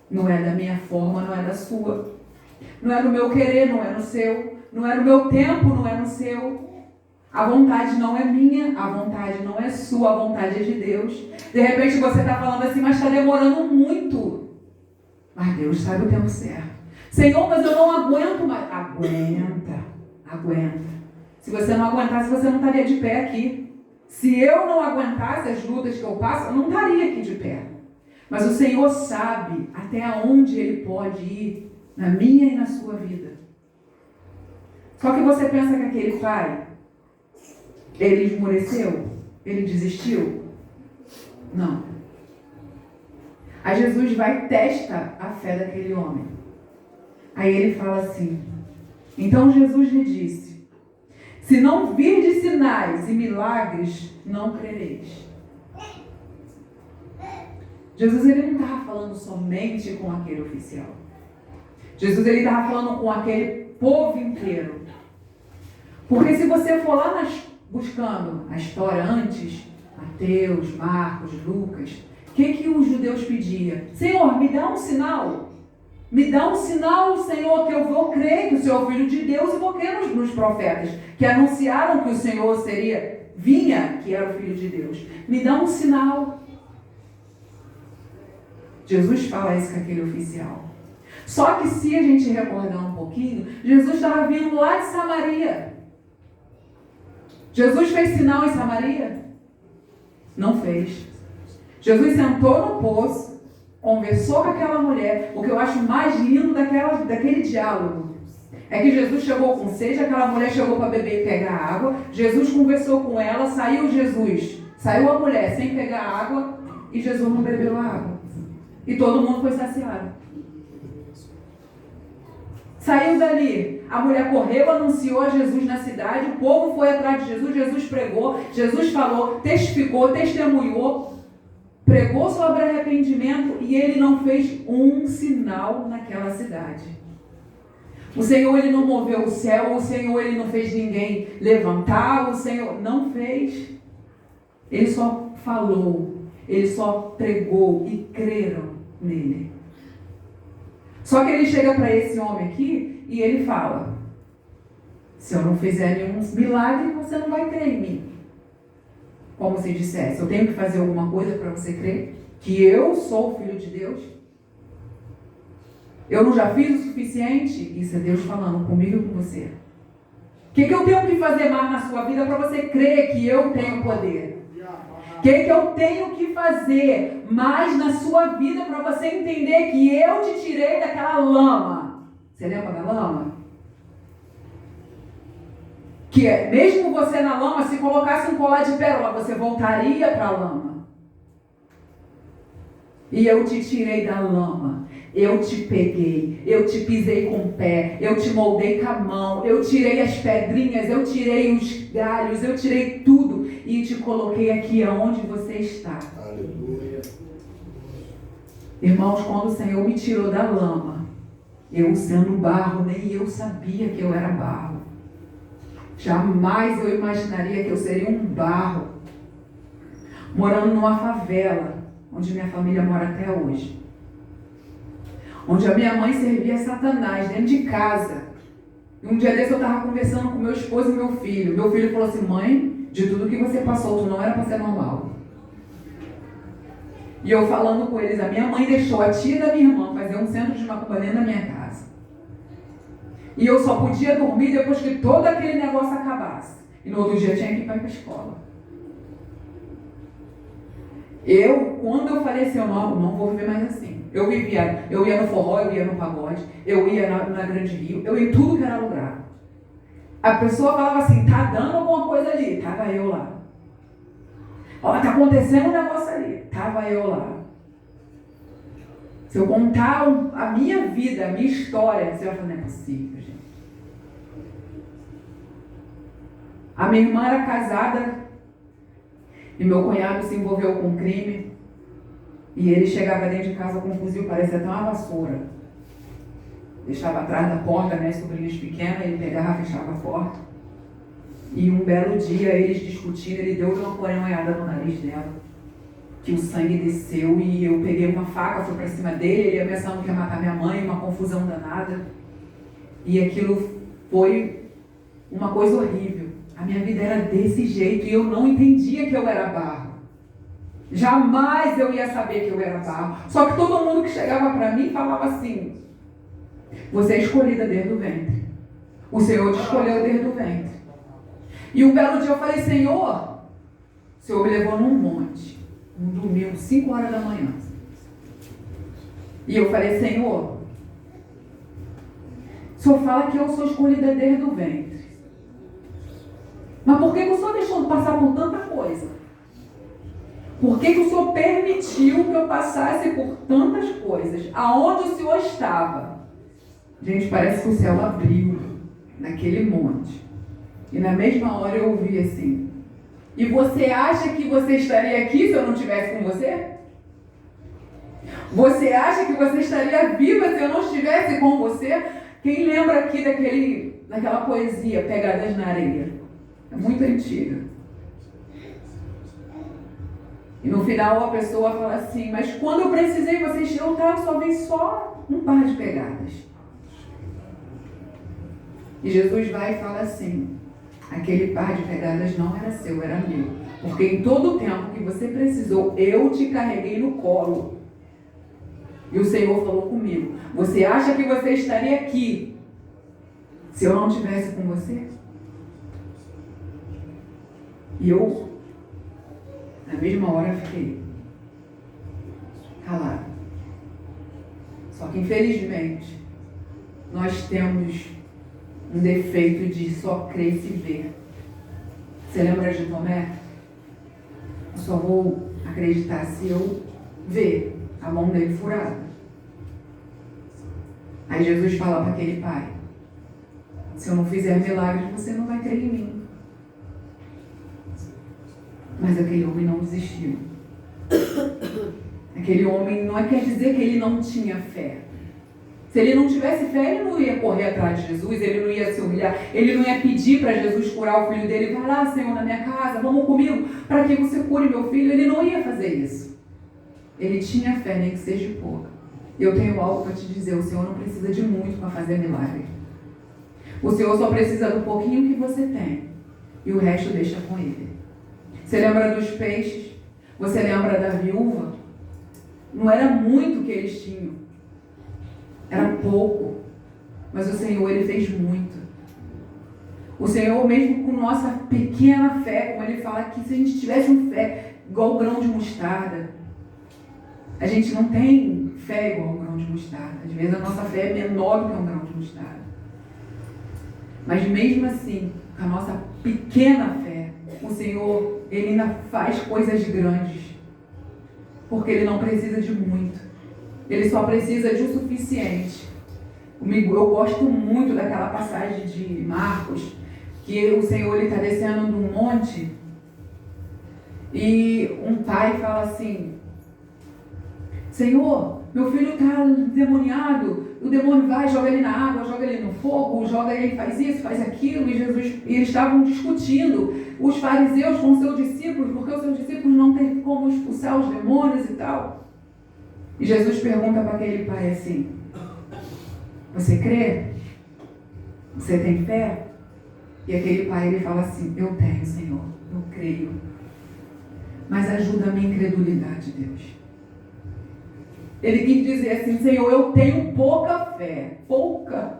Não é da minha forma, não é da sua. Não é no meu querer, não é no seu. Não é no meu tempo, não é no seu. A vontade não é minha, a vontade não é sua, a vontade é de Deus. De repente você está falando assim, mas está demorando muito. Mas Deus sabe o tempo certo. Senhor, mas eu não aguento mais. Aguenta. Se você não aguentasse, você não estaria de pé aqui. Se eu não aguentasse as lutas que eu passo, eu não estaria aqui de pé. Mas o Senhor sabe até onde Ele pode ir na minha e na sua vida. Só que você pensa que aquele pai, ele esmoreceu? Ele desistiu? Não. Aí Jesus vai e testa a fé daquele homem. Aí ele fala assim, então Jesus lhe disse, se não virdes sinais e milagres, não crereis. Jesus ele não estava falando somente com aquele oficial. Jesus ele estava falando com aquele povo inteiro. Porque se você for lá buscando a história antes, Mateus, Marcos, Lucas, o que os judeus pediam? Senhor, me dá um sinal. Me dá um sinal, Senhor, que eu vou crer que o Senhor é o Filho de Deus e vou crer nos profetas que anunciaram que o Senhor vinha, que era o Filho de Deus. Me dá um sinal. Jesus fala isso com aquele oficial. Só que se a gente recordar um pouquinho, Jesus estava vindo lá de Samaria. Jesus fez sinal em Samaria? Não fez. Jesus sentou no poço, conversou com aquela mulher. O que eu acho mais lindo daquele diálogo é que Jesus chegou com sede, aquela mulher chegou para beber e pegar água. Jesus conversou com ela, saiu a mulher sem pegar água e Jesus não bebeu a água. E todo mundo foi saciado. Saiu dali, a mulher correu, anunciou a Jesus na cidade, o povo foi atrás de Jesus, Jesus pregou, Jesus falou, testificou, testemunhou, pregou sobre arrependimento e ele não fez um sinal naquela cidade. O Senhor ele não moveu o céu, o Senhor ele não fez ninguém levantar, o Senhor não fez. Ele só falou, ele só pregou e creram nele. Só que ele chega para esse homem aqui e ele fala, se eu não fizer nenhum milagre, você não vai crer em mim. Como se dissesse, eu tenho que fazer alguma coisa para você crer que eu sou o Filho de Deus? Eu não já fiz o suficiente? Isso é Deus falando comigo e com você. O que eu tenho que fazer mais na sua vida para você crer que eu tenho poder? O que eu tenho que fazer mais na sua vida para você entender que eu te tirei daquela lama? Você lembra da lama? Que mesmo você na lama, se colocasse um colar de pérola, você voltaria para a lama. E eu te tirei da lama. Eu te peguei, eu te pisei com o pé, eu te moldei com a mão, eu tirei as pedrinhas, eu tirei os galhos, eu tirei tudo e te coloquei aqui aonde você está. Aleluia. Irmãos, quando o Senhor me tirou da lama, eu sendo barro, nem eu sabia que eu era barro. Jamais eu imaginaria que eu seria um barro, morando numa favela, onde minha família mora até hoje. Onde a minha mãe servia a Satanás dentro de casa. E um dia desse eu estava conversando com meu esposo e meu filho. Meu filho falou assim, mãe, de tudo que você passou, tu não era para ser normal. E eu falando com eles, a minha mãe deixou a tia da minha irmã fazer um centro de macumba dentro da minha casa. E eu só podia dormir depois que todo aquele negócio acabasse. E no outro dia eu tinha que ir para a escola. Quando eu falei assim, eu não vou viver mais assim. Eu ia no forró, eu ia no pagode, eu ia na Grande Rio, eu ia em tudo que era lugar. A pessoa falava assim, tá dando alguma coisa ali, tava eu lá. Ó, tá acontecendo um negócio ali, tava eu lá. Se eu contar a minha vida, a minha história, você vai falar, não é possível, gente. A minha irmã era casada e meu cunhado se envolveu com crime. E ele chegava dentro de casa com um fuzil, parecia até uma vassoura. Deixava atrás da porta, né, sobrinhas pequenas, ele pegava, fechava a porta. E um belo dia, eles discutindo, ele deu uma coronhada no nariz dela, que o sangue desceu, e eu peguei uma faca, fui pra cima dele, ele ia pensando que ia matar minha mãe, uma confusão danada. E aquilo foi uma coisa horrível. A minha vida era desse jeito e eu não entendia que eu era barro. Jamais eu ia saber que eu era barro. Só que todo mundo que chegava para mim falava assim: você é escolhida desde o ventre. O Senhor te escolheu desde o ventre. E um belo dia eu falei: Senhor, o Senhor me levou num monte, um domingo, 5 horas da manhã. E eu falei: Senhor, o Senhor fala que eu sou escolhida desde o ventre. Mas por que o Senhor deixou de passar por tanta coisa? Por que o Senhor permitiu que eu passasse por tantas coisas? Aonde o Senhor estava? Gente, parece que o céu abriu naquele monte. E na mesma hora eu ouvi assim: e você acha que você estaria aqui se eu não estivesse com você? Você acha que você estaria viva se eu não estivesse com você? Quem lembra aqui daquela poesia, Pegadas na Areia? É muito antiga. E no final a pessoa fala assim: mas quando eu precisei, vocês só veio só um par de pegadas. E Jesus vai e fala assim: aquele par de pegadas não era seu, era meu. Porque em todo o tempo que você precisou, eu te carreguei no colo. E o Senhor falou comigo: você acha que você estaria aqui se eu não estivesse com você? E eu, na mesma hora, fiquei calado. Só que, infelizmente, nós temos um defeito de só crer e se ver. Você lembra de Tomé? Eu só vou acreditar se eu ver a mão dele furada. Aí Jesus fala para aquele pai: se eu não fizer milagres, você não vai crer em mim. Mas aquele homem não desistiu. Aquele homem não quer dizer que ele não tinha fé. Se ele não tivesse fé, ele não ia correr atrás de Jesus, ele não ia se humilhar, ele não ia pedir para Jesus curar o filho dele. Vai lá, Senhor, na minha casa, vamos comigo, para que você cure meu filho. Ele não ia fazer isso. Ele tinha fé, nem que seja pouca. Eu tenho algo para te dizer: o Senhor não precisa de muito para fazer milagre. O Senhor só precisa do pouquinho que você tem, e o resto deixa com Ele. Você lembra dos peixes? Você lembra da viúva? Não era muito que eles tinham. Era pouco. Mas o Senhor, Ele fez muito. O Senhor, mesmo com nossa pequena fé, como Ele fala aqui, se a gente tivesse uma fé igual o grão de mostarda. A gente não tem fé igual ao grão de mostarda. Às vezes a nossa fé é menor do que um grão de mostarda. Mas mesmo assim, com a nossa pequena fé, o Senhor, Ele ainda faz coisas grandes. Porque Ele não precisa de muito. Ele só precisa de o suficiente. Eu gosto muito daquela passagem de Marcos, que o Senhor está descendo de um monte e um pai fala assim: Senhor, meu filho está endemoniado, o demônio vai, joga ele na água, joga ele no fogo, joga ele, faz isso, faz aquilo. E eles estavam discutindo, os fariseus com os seus discípulos, porque os seus discípulos não têm como expulsar os demônios e tal. E Jesus pergunta para aquele pai assim: você crê? Você tem fé? E aquele pai, ele fala assim: eu tenho, Senhor, eu creio. Mas ajuda a minha incredulidade, Deus. Ele quis dizer assim: Senhor, eu tenho pouca fé, pouca.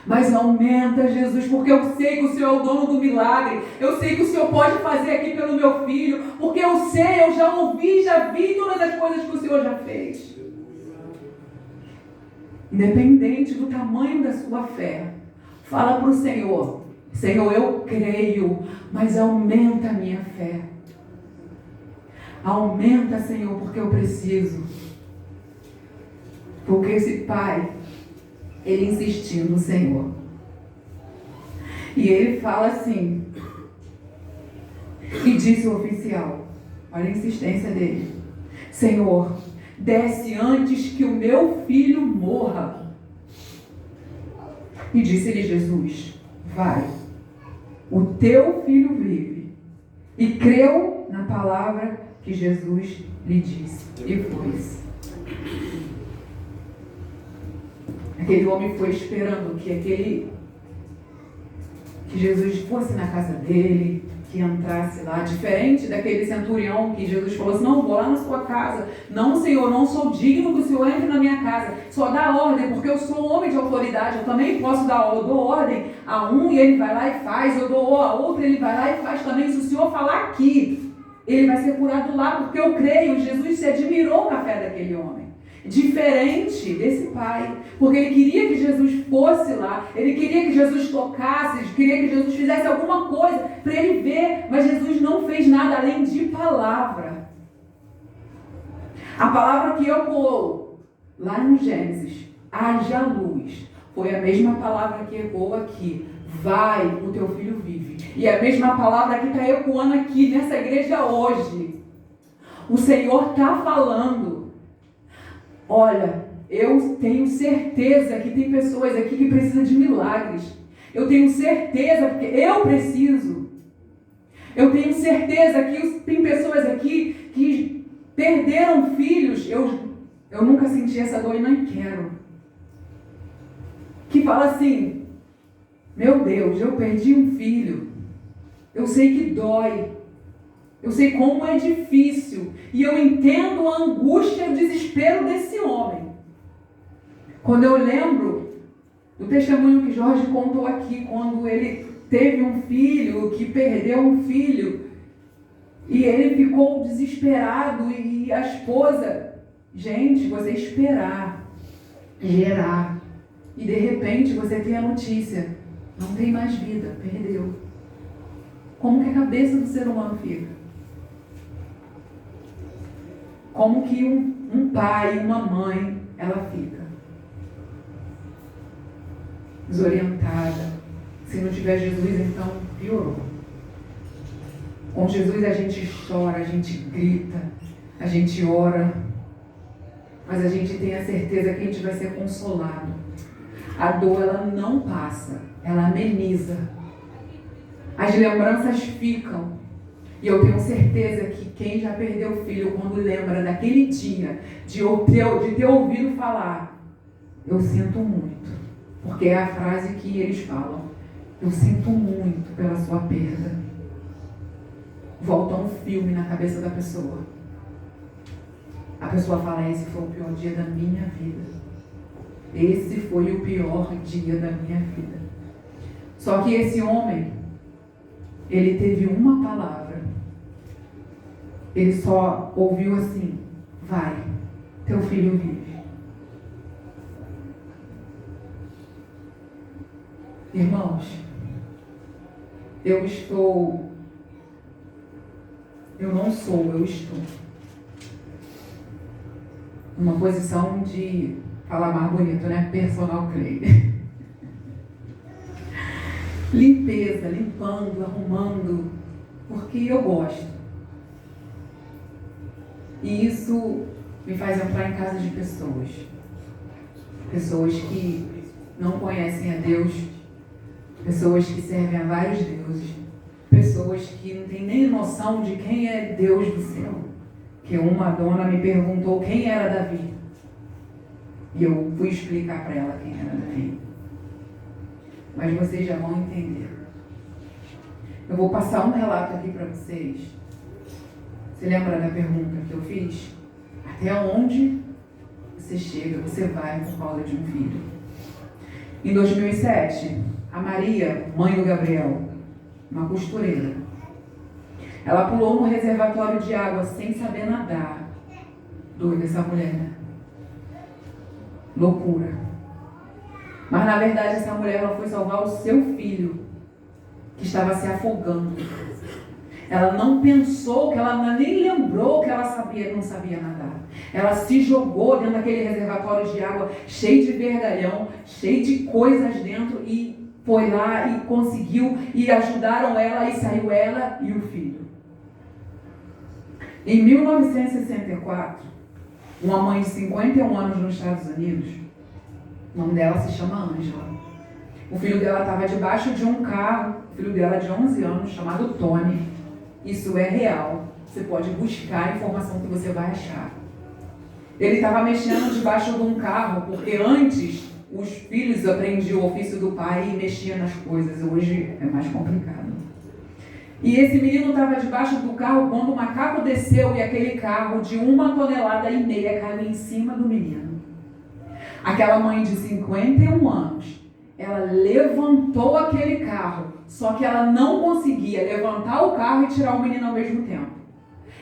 Mas aumenta, Jesus, porque eu sei que o Senhor é o dono do milagre. Eu sei que o Senhor pode fazer aqui pelo meu filho. Porque eu sei, eu já ouvi, já vi todas as coisas que o Senhor já fez. Independente do tamanho da sua fé, fala para o Senhor: Senhor, eu creio, mas aumenta a minha fé. Aumenta, Senhor, porque eu preciso. Porque esse pai, ele insistiu no Senhor. E ele fala assim, e disse o oficial, olha a insistência dele: Senhor, desce antes que o meu filho morra. E disse-lhe Jesus: vai, o teu filho vive. E creu na palavra que Jesus lhe disse. E foi. Aquele homem foi esperando que Jesus fosse na casa dele, que entrasse lá, diferente daquele centurião que Jesus falou assim: não, vou lá na sua casa. Não, Senhor, não sou digno que o Senhor entre na minha casa. Só dá ordem, porque eu sou um homem de autoridade. Eu também posso dar ordem. Eu dou ordem a um e ele vai lá e faz. Eu dou a outro e ele vai lá e faz também. Se o Senhor falar aqui, ele vai ser curado lá, porque eu creio. Jesus se admirou com a fé daquele homem. Diferente desse pai, porque ele queria que Jesus fosse lá, ele queria que Jesus tocasse, queria que Jesus fizesse alguma coisa para ele ver, mas Jesus não fez nada além de palavra. A palavra que ecoou lá no Gênesis, haja luz, foi a mesma palavra que ecoou aqui: vai, o teu filho vive. E a mesma palavra que está ecoando aqui nessa igreja hoje. O Senhor está falando: olha, eu tenho certeza que tem pessoas aqui que precisam de milagres. Eu tenho certeza, porque eu preciso. Eu tenho certeza que tem pessoas aqui que perderam filhos. Eu nunca senti essa dor e não quero. Que fala assim: meu Deus, eu perdi um filho. Eu sei que dói. Eu sei como é difícil. E eu entendo a angústia e o desespero desse homem. Quando eu lembro do testemunho que Jorge contou aqui, quando ele teve um filho, que perdeu um filho, e ele ficou desesperado, e a esposa, gente, você esperar, gerar, e de repente você tem a notícia: não tem mais vida, perdeu. Como que a cabeça do ser humano fica? Como que um pai, uma mãe, ela fica? Desorientada. Se não tiver Jesus, então piorou. Com Jesus a gente chora, a gente grita, a gente ora, mas a gente tem a certeza que a gente vai ser consolado. A dor, ela não passa, ela ameniza. As lembranças ficam. E eu tenho certeza que quem já perdeu o filho, quando lembra daquele dia, de ter ouvido falar: eu sinto muito. Porque é a frase que eles falam: eu sinto muito pela sua perda. Volta um filme na cabeça da pessoa. A pessoa fala: esse foi o pior dia da minha vida. Esse foi o pior dia da minha vida. Só que esse homem, ele teve uma palavra. Ele só ouviu assim: vai, teu filho vive. Irmãos, eu estou numa posição de falar mais bonito, né? Personal trainer. Limpeza, limpando, arrumando, porque eu gosto. E isso me faz entrar em casa de pessoas. Pessoas que não conhecem a Deus, pessoas que servem a vários deuses, pessoas que não têm nem noção de quem é Deus do céu. Que uma dona me perguntou quem era Davi. E eu fui explicar para ela quem era Davi. Mas vocês já vão entender. Eu vou passar um relato aqui para vocês. Você lembra da pergunta que eu fiz? Até onde você chega, você vai por causa de um filho? Em 2007, a Maria, mãe do Gabriel, uma costureira, ela pulou no reservatório de água sem saber nadar. Doida essa mulher, né? Loucura. Mas na verdade essa mulher, ela foi salvar o seu filho, que estava se afogando. Ela não pensou, que ela nem lembrou que ela não sabia nadar. Ela se jogou dentro daquele reservatório de água, cheio de vergalhão, cheio de coisas dentro, e foi lá e conseguiu, e ajudaram ela, e saiu ela e o filho. Em 1964, uma mãe de 51 anos nos Estados Unidos. O nome dela se chama Ângela. O filho dela estava debaixo de um carro, o filho dela de 11 anos, chamado Tony. Isso é real. Você pode buscar a informação que você vai achar. Ele estava mexendo debaixo de um carro, porque antes os filhos aprendiam o ofício do pai e mexiam nas coisas. Hoje é mais complicado. E esse menino estava debaixo do carro quando o macaco desceu e aquele carro de 1,5 toneladas caiu em cima do menino. Aquela mãe de 51 anos, ela levantou aquele carro, só que ela não conseguia levantar o carro e tirar o menino ao mesmo tempo.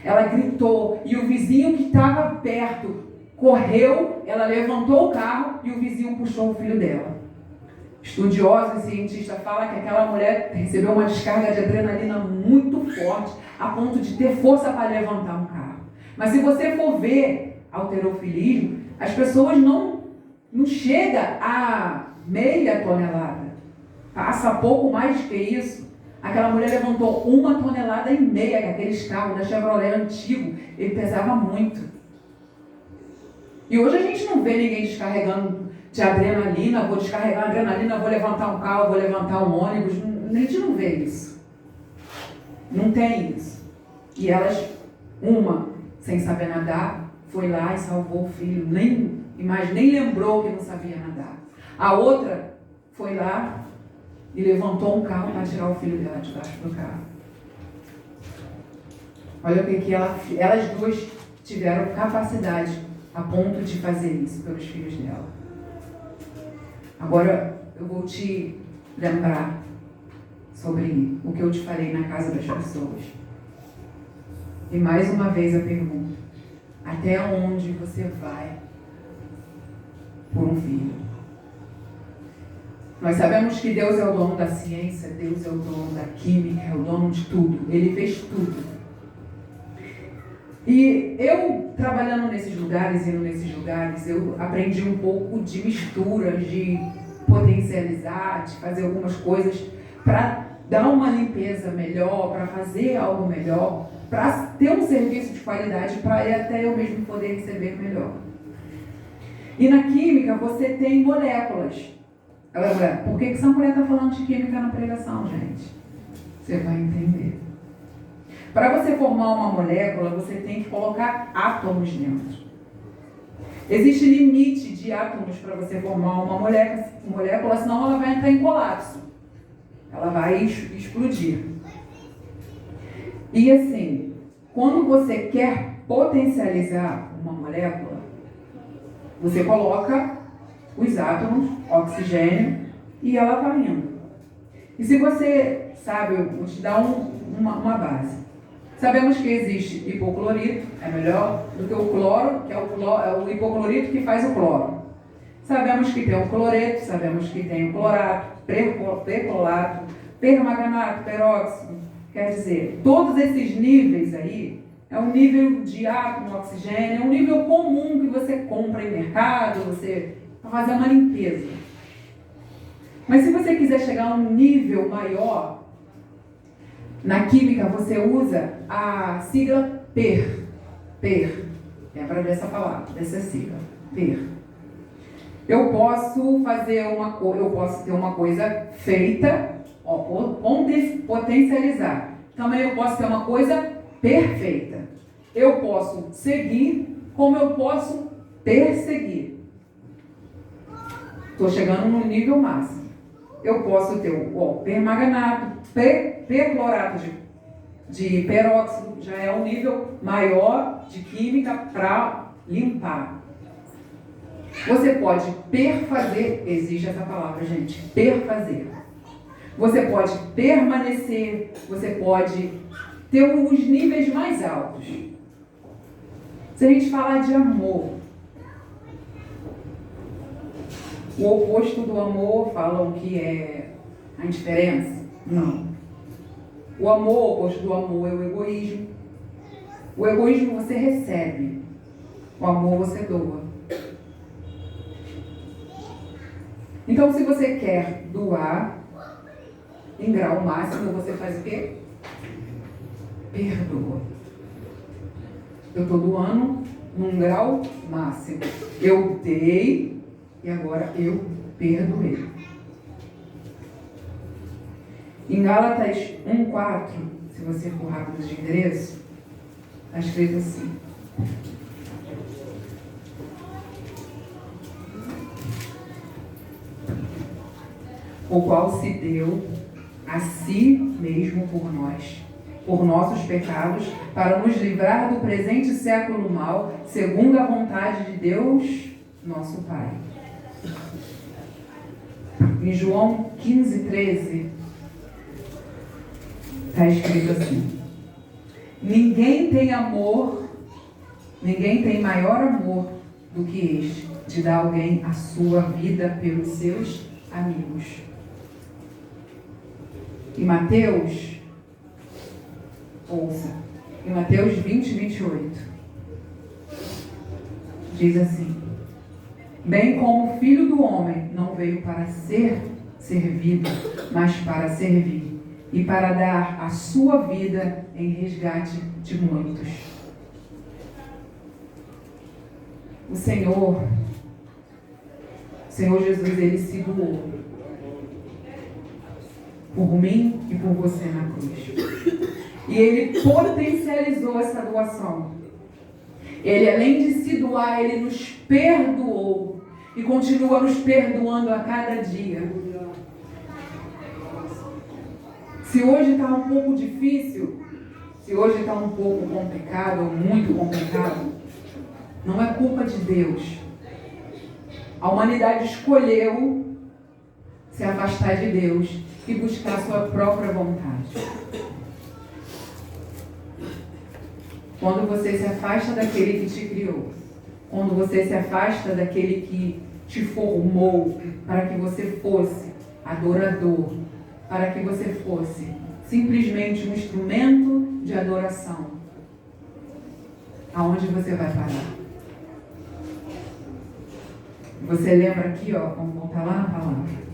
Ela gritou e o vizinho que estava perto correu, ela levantou o carro e o vizinho puxou o filho dela. Estudiosos e cientistas falam que aquela mulher recebeu uma descarga de adrenalina muito forte, a ponto de ter força para levantar um carro. Mas se você for ver halterofilismo, as pessoas não chegam a meia tonelada. Passa pouco mais que isso. Aquela mulher levantou 1,5 toneladas, que aqueles carros da Chevrolet antigo, ele pesava muito. E hoje a gente não vê ninguém descarregando de adrenalina, vou descarregar adrenalina, vou levantar um carro, vou levantar um ônibus. A gente não vê isso. Não tem isso. E elas, uma, sem saber nadar, foi lá e salvou o filho, nem lembrou que não sabia nadar. A outra foi lá e levantou um carro para tirar o filho dela debaixo do carro. Olha o que elas duas tiveram capacidade a ponto de fazer isso pelos filhos dela. Agora eu vou te lembrar sobre o que eu te falei na casa das pessoas. E mais uma vez a pergunta: até onde você vai por um filho? Nós sabemos que Deus é o dono da ciência, Deus é o dono da química, é o dono de tudo. Ele fez tudo. E eu, trabalhando nesses lugares, indo nesses lugares, eu aprendi um pouco de mistura, de potencializar, de fazer algumas coisas para dar uma limpeza melhor, para fazer algo melhor, para ter um serviço de qualidade, para até eu mesmo poder receber melhor. E na química você tem moléculas. Agora, por que essa mulher está falando de química na pregação, gente? Você vai entender. Para você formar uma molécula, você tem que colocar átomos dentro. Existe limite de átomos para você formar uma molécula, senão ela vai entrar em colapso. Ela vai explodir. E assim, quando você quer potencializar uma molécula, você coloca os átomos, oxigênio, e ela vai indo. E se você sabe, eu vou te dar uma base. Sabemos que existe hipoclorito, é melhor do que o cloro, que é o hipoclorito que faz o cloro. Sabemos que tem o cloreto, sabemos que tem o clorato, perclorato, permanganato, peróxido. Quer dizer, todos esses níveis aí, é um nível de átomo, oxigênio, é um nível comum que você compra em mercado, para fazer uma limpeza. Mas se você quiser chegar a um nível maior, na química você usa a sigla PER. PER. Lembra dessa palavra, dessa sigla. PER. Eu posso ter uma coisa feita, potencializar. Também eu posso ter uma coisa perfeita. Eu posso seguir, como eu posso perseguir. Estou chegando no nível máximo. Eu posso ter o permanganato, perclorato de peróxido, já é um nível maior de química para limpar. Você pode perfazer, existe essa palavra, gente, perfazer. Você pode permanecer, você pode ter os níveis mais altos. Se a gente falar de amor, o oposto do amor falam que é a indiferença? Não. O amor, o oposto do amor é o egoísmo. O egoísmo você recebe. O amor você doa. Então, se você quer doar em grau máximo, você faz o quê? Perdoa. Eu estou doando num grau máximo. Eu dei e agora eu perdoei. Em Gálatas 1:4, se você for rápido de endereço, está escrito assim: o qual se deu a si mesmo por nós, por nossos pecados, para nos livrar do presente século mal, segundo a vontade de Deus, nosso Pai. Em João 15:13, está escrito assim: ninguém tem maior amor do que este, de dar alguém a sua vida pelos seus amigos. Em Mateus, ouça, em Mateus 20:28, diz assim: bem como o Filho do Homem não veio para ser servido, mas para servir, e para dar a sua vida em resgate de muitos. O Senhor Jesus, Ele se doou por mim e por você na cruz. E Ele potencializou essa doação. Ele, além de se doar, Ele nos perdoou e continua nos perdoando a cada dia. Se hoje está um pouco difícil, se hoje está um pouco complicado ou muito complicado, não é culpa de Deus. A humanidade escolheu se afastar de Deus e buscar a sua própria vontade. Quando você se afasta daquele que te criou, quando você se afasta daquele que te formou para que você fosse adorador, para que você fosse simplesmente um instrumento de adoração, aonde você vai parar? Você lembra aqui, ó, vamos voltar lá na palavra.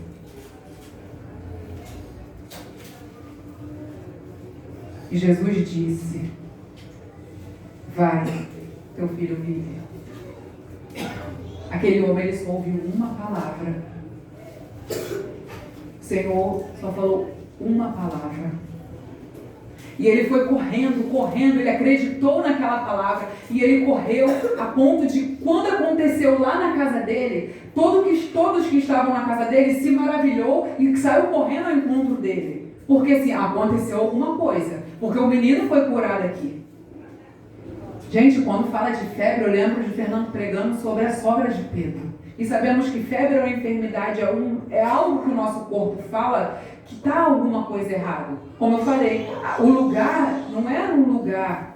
E Jesus disse: vai, teu filho vive. Aquele homem, ele só ouviu uma palavra. O Senhor só falou uma palavra. E ele foi correndo, ele acreditou naquela palavra. E ele correu a ponto de, quando aconteceu lá na casa dele, todos que estavam na casa dele se maravilhou e saiu correndo ao encontro dele. Porque assim, aconteceu alguma coisa. Porque o menino foi curado aqui. Gente, quando fala de febre, eu lembro de Fernando pregando sobre a sogra de Pedro. E sabemos que febre é uma enfermidade, é algo que o nosso corpo fala que está alguma coisa errada. Como eu falei, o lugar não era um lugar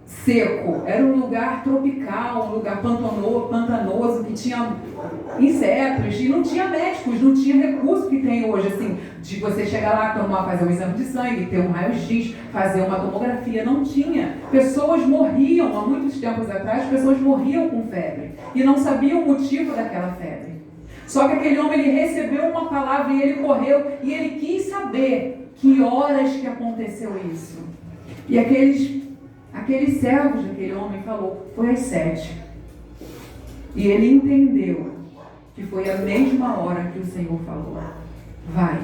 seco, era um lugar tropical, um lugar pantanoso, que tinha insetos, e não tinha médicos, não tinha recurso que tem hoje, assim, de você chegar lá, fazer um exame de sangue, ter um raio-x, fazer uma tomografia. Não tinha. Pessoas morriam, há muitos tempos atrás, pessoas morriam com febre e não sabiam o motivo daquela febre. Só que aquele homem, ele recebeu uma palavra e ele correu e ele quis saber que horas que aconteceu isso. E aqueles servos daquele homem falou: foi às 7. E ele entendeu que foi a mesma hora que o Senhor falou: vai,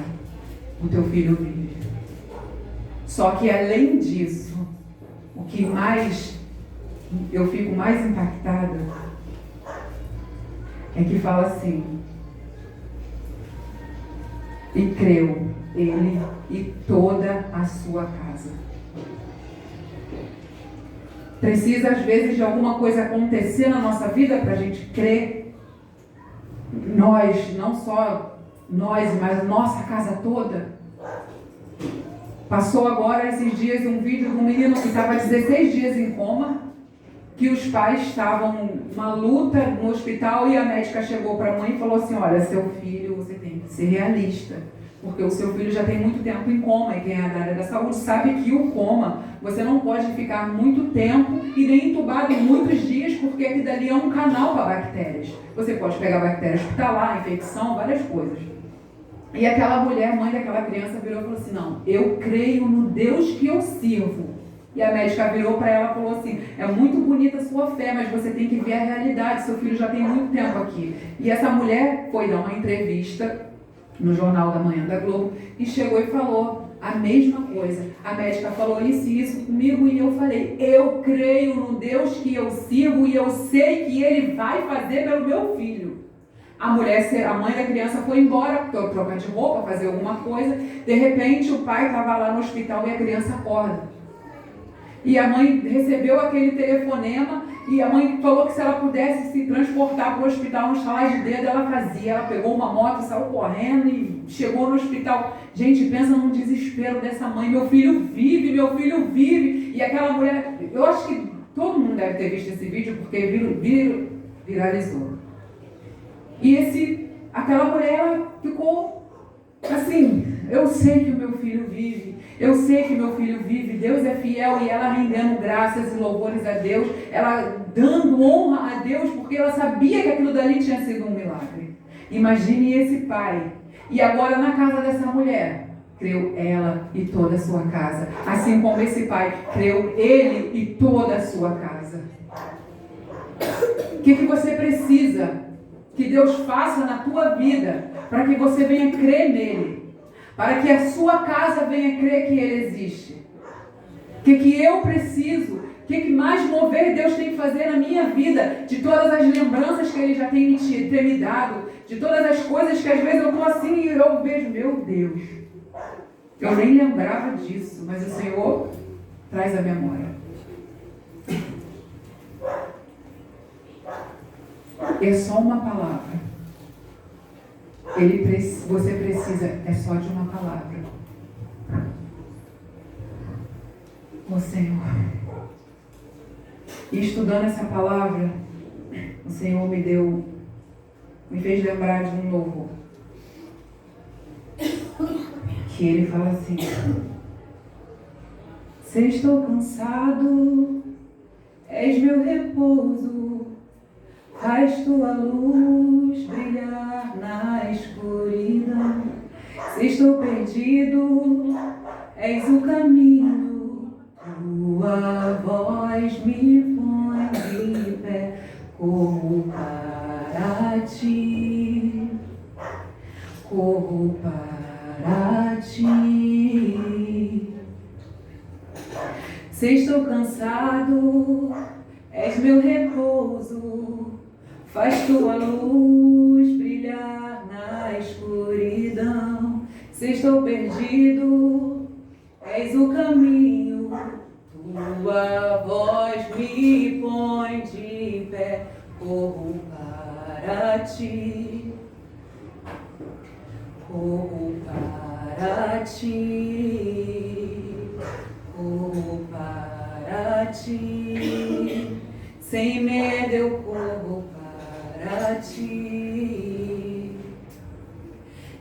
o teu filho vive. Só que além disso, o que mais eu fico mais impactada é que fala assim: e creu ele e toda a sua casa. Precisa às vezes de alguma coisa acontecer na nossa vida para a gente crer. Nós, não só nós, mas nossa casa toda. Passou agora esses dias um vídeo de um menino que estava 16 dias em coma, que os pais estavam numa luta no hospital e a médica chegou para a mãe e falou assim: olha, seu filho, você tem que ser realista, porque o seu filho já tem muito tempo em coma, e quem é da área da saúde sabe que o coma, você não pode ficar muito tempo e nem entubado muitos dias, porque aquilo dali é um canal para bactérias. Você pode pegar bactéria hospitalar, infecção, várias coisas. E aquela mulher, mãe daquela criança, virou e falou assim: não, eu creio no Deus que eu sirvo, E a médica virou para ela e falou assim: é muito bonita a sua fé, mas você tem que ver a realidade, seu filho já tem muito tempo aqui. E essa mulher foi dar uma entrevista no Jornal da Manhã da Globo e chegou e falou a mesma coisa. A médica falou isso e isso comigo e eu falei: eu creio no Deus que eu sigo e eu sei que Ele vai fazer pelo meu filho. A mulher, a mãe da criança foi embora, trocar de roupa, fazer alguma coisa. De repente o pai estava lá no hospital e a criança acorda. E a mãe recebeu aquele telefonema e a mãe falou que se ela pudesse se transportar para o hospital no estalar de dedo, ela fazia. Ela pegou uma moto, saiu correndo e chegou no hospital. Gente, pensa no desespero dessa mãe. Meu filho vive, meu filho vive. E aquela mulher, eu acho que todo mundo deve ter visto esse vídeo porque viralizou. E aquela mulher, ela ficou assim: eu sei que o meu filho vive. Eu sei que meu filho vive, Deus é fiel, e ela rendendo graças e louvores a Deus, ela dando honra a Deus, porque ela sabia que aquilo dali tinha sido um milagre. Imagine esse pai. E agora na casa dessa mulher, creu ela e toda a sua casa. Assim como esse pai, creu ele e toda a sua casa. O que você precisa que Deus faça na tua vida para que você venha crer nele? Para que a sua casa venha crer que Ele existe. O que eu preciso? O que mais mover Deus tem que fazer na minha vida? De todas as lembranças que Ele já tem me dado. De todas as coisas que às vezes eu estou assim e eu vejo: meu Deus, eu nem lembrava disso. Mas o Senhor traz a memória. É só uma palavra. Você precisa, é só de uma palavra. Ó Senhor, e estudando essa palavra, o Senhor me fez lembrar de um louvor. Que ele fala assim: se estou cansado, és meu repouso, faz tua luz brilhar na escuridão. Se estou perdido, és o caminho, tua voz me põe de pé. Corro para ti, corro para ti. Se estou cansado, és meu repouso, faz tua luz brilhar na escuridão. Se estou perdido, és o caminho, tua voz me põe de pé. Corro para ti, corro para ti, corro para ti. Sem medo eu corro para ti.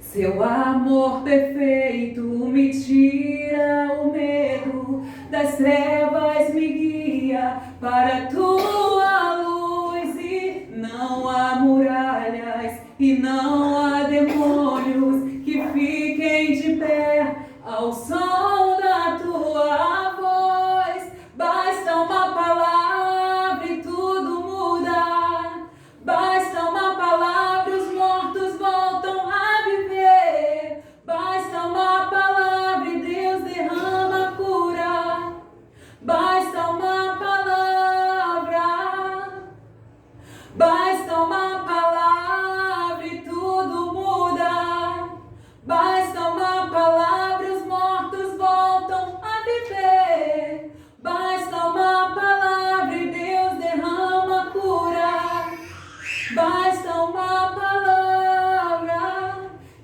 Seu amor perfeito me tira o medo, das trevas me guia para a tua luz. E não há muralhas e não há demônios que fiquem de pé ao som da tua voz. Basta uma palavra e tudo muda. Basta uma palavra, os mortos voltam a viver. Basta uma palavra e Deus derrama a cura. Basta uma palavra. Basta uma palavra e tudo muda. Basta uma palavra, os mortos voltam a viver. Basta uma palavra e Deus derrama a cura. Basta uma palavra.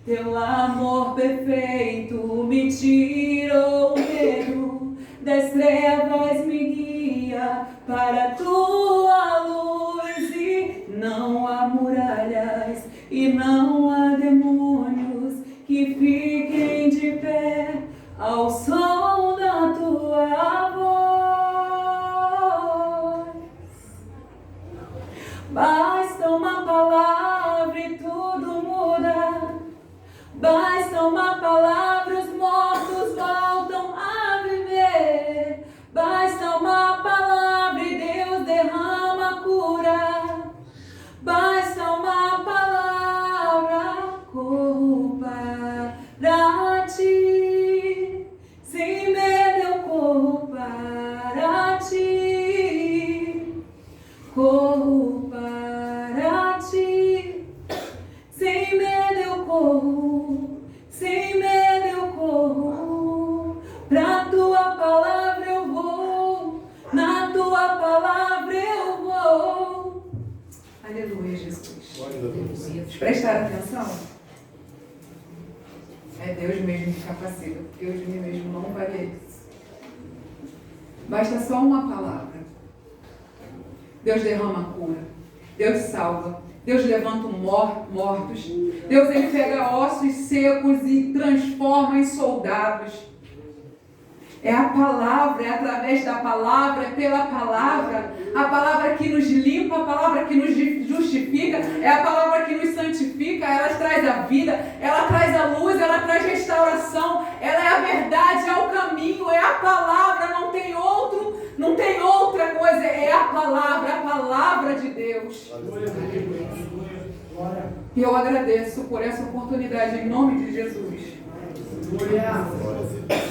Teu amor perfeito me tirou o medo, das trevas me guia para a tua luz. E não há muralhas e não há demônios que fiquem de pé ao som da tua voz. Basta uma palavra e tudo muda. Basta uma palavra, os mortos voltam a viver. Basta Aleluia, Jesus. Glória a Deus. Vocês prestaram atenção? É Deus mesmo que capacita, porque eu de mim mesmo não faria isso. Basta só uma palavra. Deus derrama cura. Deus salva. Deus levanta mortos. Deus ele pega ossos secos e transforma em soldados. É a palavra, é através da palavra, é pela palavra. A palavra que nos limpa, a palavra que nos justifica, é a palavra que nos santifica. Ela traz a vida, ela traz a luz, ela traz restauração. Ela é a verdade, é o caminho, é a palavra, não tem outra coisa. É a palavra de Deus. E eu agradeço por essa oportunidade em nome de Jesus. Glória a Deus.